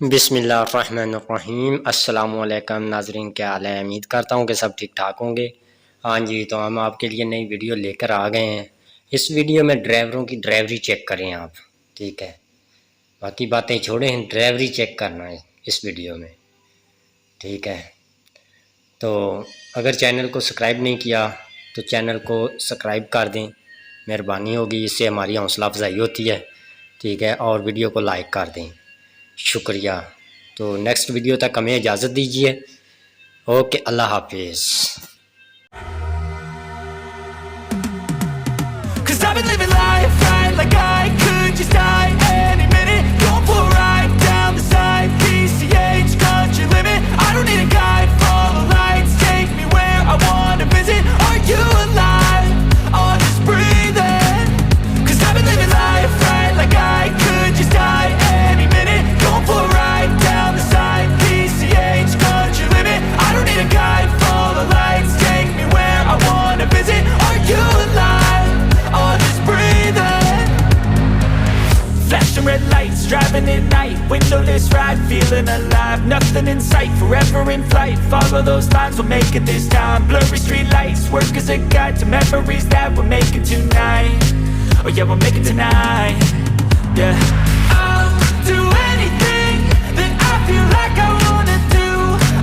بسم اللہ الرحمن الرحیم۔ السلام علیکم ناظرین، کیا حال ہے؟ امید کرتا ہوں کہ سب ٹھیک ٹھاک ہوں گے۔ ہاں جی، تو ہم آپ کے لیے نئی ویڈیو لے کر آ گئے ہیں۔ اس ویڈیو میں ڈرائیوروں کی ڈرائیوری چیک کریں آپ، ٹھیک ہے؟ باقی باتیں چھوڑیں، ڈرائیوری چیک کرنا ہے اس ویڈیو میں، ٹھیک ہے؟ تو اگر چینل کو سبسکراہب نہیں کیا تو چینل کو سبسکراہب کر دیں، مہربانی ہوگی، اس سے ہماری حوصلہ افزائی ہوتی ہے، ٹھیک ہے؟ اور ویڈیو کو لائک کر دیں، شکریہ۔ تو نیکسٹ ویڈیو تک ہمیں اجازت دیجیے۔ اوکے، اللہ حافظ۔ Cause I've been living life right like I could just die any minute. Going for a ride down the side, PCH, country limit. I don't need a guide, follow lights, take me where I wanna visit. Are you alive? Or just breathing? Cause I've been living life right like I could just die any minute. Going for a ride down the side, PCH, country limit. I don't need a guide, follow lights, take me where I wanna visit. Are you alive? Or just breathing? Flashing red lights, driving at night, windowless ride, feeling alive. Nothing in sight, forever in flight. Follow those lines, we'll make it this time. Blurry street lights, work as a guide to memories that we're making tonight. Oh yeah, we'll make it tonight. Yeah. I'll do anything that I feel like I wanna do.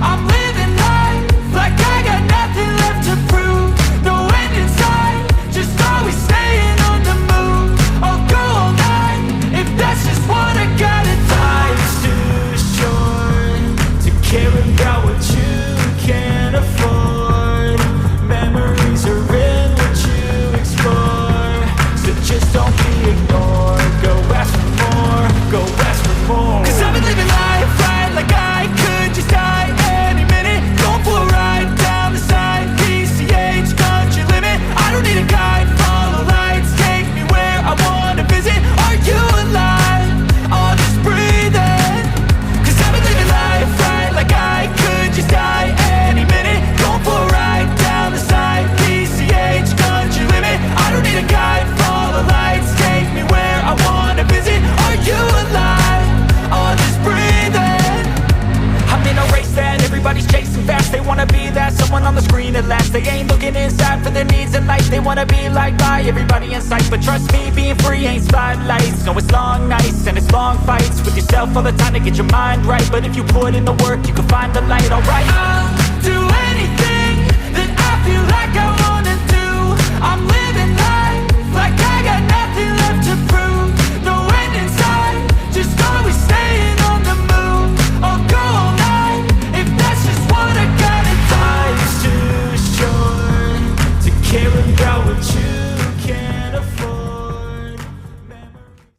I'm living life like I got nothing left to prove. No end in sight, just always staying on the move. I'll go all night if that's just what I gotta do. Life's too short to care about what you can't afford. Memories are in what you explore, so just don't be ignored. Go ask for more, go ask for more. Cause I've been living life right like I could just die any minute. Going for a ride down the side, PCH, country limit. I don't need a guide, follow lights, take me where I wanna visit. Are you alive? Or just breathing? Cause I've been living life right like I could just die any minute. Going for a ride down the side, PCH, country limit. I don't need a guide, follow lights, take me where I wanna visit. Are you alive? Or just breathing? I'm in a race that everybody's chasing fast. They wanna be that someone on the screen at last. They ain't looking inside for their needs in life. They wanna be liked by everybody in sight. But trust me, being free ain't spotlights. No, it's long nights and it's long fights with yourself all the time to get your mind right. But if you put in the work, you can find the light, alright? I'll do anything that I feel like I wanna do. I'm living